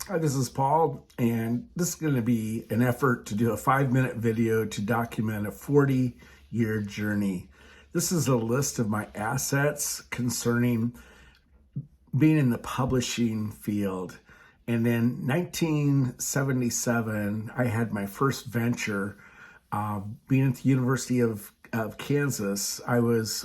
Hi, this is Paul, and this is going to be an effort to do a 5-minute video to document a 40-year journey. This is a list of my assets concerning being in the publishing field. And in 1977, I had my first venture. Being at the University of Kansas, I was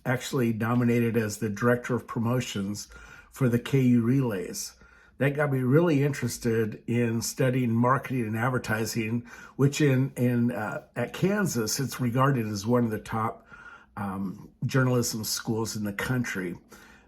actually nominated as the director of promotions for the KU Relays. That got me really interested in studying marketing and advertising, which at Kansas, it's regarded as one of the top journalism schools in the country.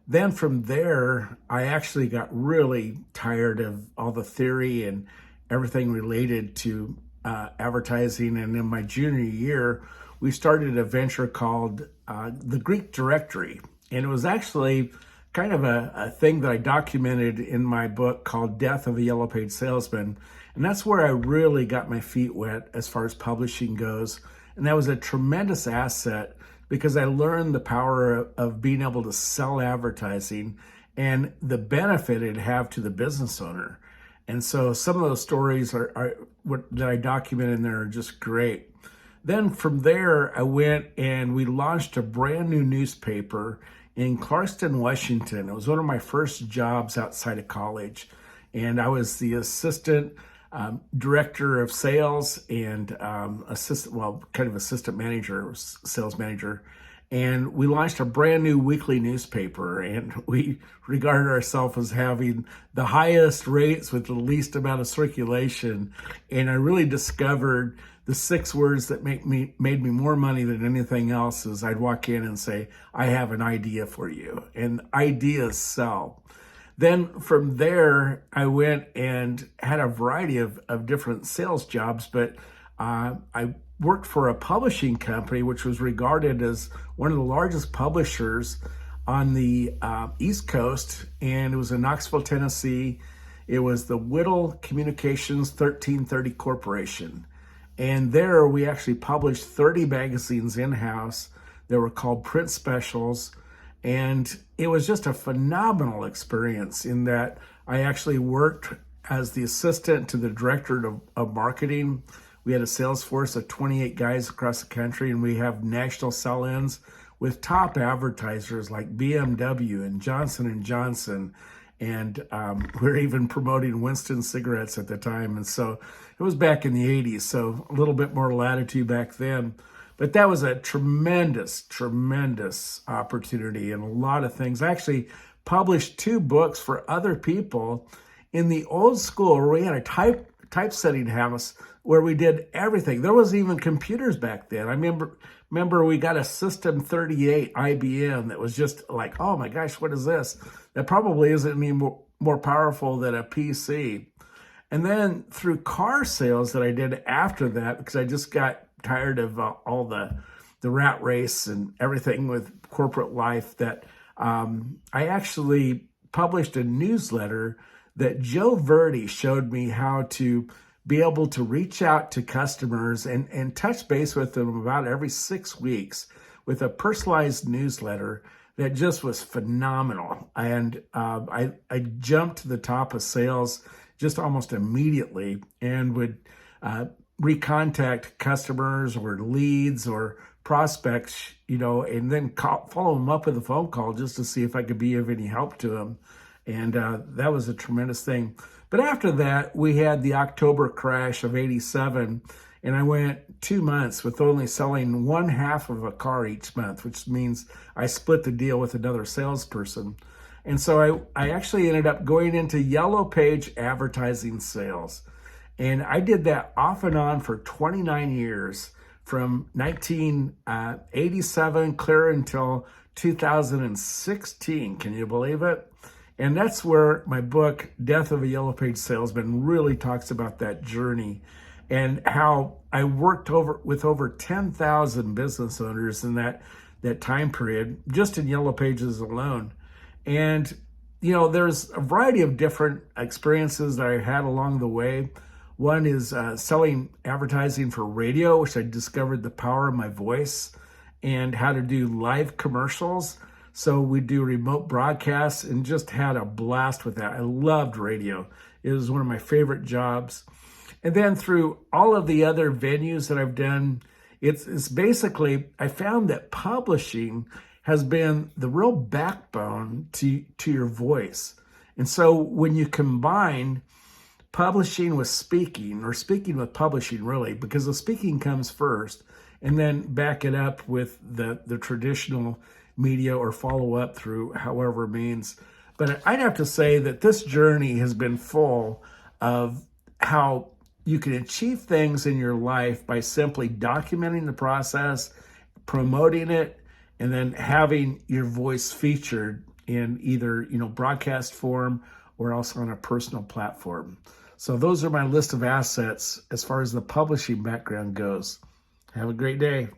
Then from there, I actually got really tired of all the theory and everything related to advertising. And in my junior year, we started a venture called the Greek Directory. And it was actually kind of a thing that I documented in my book called Death of a Yellow Page Salesman. And that's where I really got my feet wet as far as publishing goes. And that was a tremendous asset because I learned the power of being able to sell advertising and the benefit it'd have to the business owner. And so some of those stories that I document in there are just great. Then from there, I went and we launched a brand new newspaper in Clarkston, Washington. It was one of my first jobs outside of college. And I was the assistant director of sales and assistant manager, sales manager. And we launched a brand new weekly newspaper, and we regarded ourselves as having the highest rates with the least amount of circulation. And I really discovered the 6 words that made me more money than anything else is I'd walk in and say, I have an idea for you. And ideas sell. Then from there, I went and had a variety of different sales jobs, but I worked for a publishing company, which was regarded as one of the largest publishers on the East Coast, and it was in Knoxville, Tennessee. It was the Whittle Communications 1330 Corporation. And there we actually published 30 magazines in-house that were called print specials. And it was just a phenomenal experience in that I actually worked as the assistant to the director of marketing. We had a sales force of 28 guys across the country, and we have national sell-ins with top advertisers like BMW and Johnson & Johnson. And we were even promoting Winston cigarettes at the time. And so it was back in the 80s, so a little bit more latitude back then. But that was a tremendous, tremendous opportunity and a lot of things. I actually published 2 books for other people in the old school where we had a typesetting house where we did everything. There wasn't even computers back then. I remember we got a System 38 IBM that was just like, oh my gosh, what is this? That probably isn't any more powerful than a PC. And then through car sales that I did after that, because I just got tired of all the rat race and everything with corporate life, that I actually published a newsletter that Joe Verdi showed me how to be able to reach out to customers and touch base with them about every 6 weeks with a personalized newsletter that just was phenomenal. And I jumped to the top of sales just almost immediately and would recontact customers or leads or prospects, and then follow them up with a phone call just to see if I could be of any help to them. And that was a tremendous thing. But after that, we had the October crash of '87, and I went 2 months with only selling 1/2 of a car each month, which means I split the deal with another salesperson. And so I actually ended up going into yellow page advertising sales. And I did that off and on for 29 years, from 1987 clear until 2016. Can you believe it? And that's where my book, Death of a Yellow Page Salesman, really talks about that journey and how I worked with over 10,000 business owners in that time period, just in Yellow Pages alone. And, there's a variety of different experiences that I had along the way. One is selling advertising for radio, which I discovered the power of my voice and how to do live commercials. So we do remote broadcasts and just had a blast with that. I loved radio. It was one of my favorite jobs. And then through all of the other venues that I've done, it's basically, I found that publishing has been the real backbone to your voice. And so when you combine publishing with speaking, or speaking with publishing really, because the speaking comes first, and then back it up with the traditional media or follow up through however means. But I'd have to say that this journey has been full of how you can achieve things in your life by simply documenting the process, promoting it, and then having your voice featured in either, broadcast form or also on a personal platform. So those are my list of assets as far as the publishing background goes. Have a great day.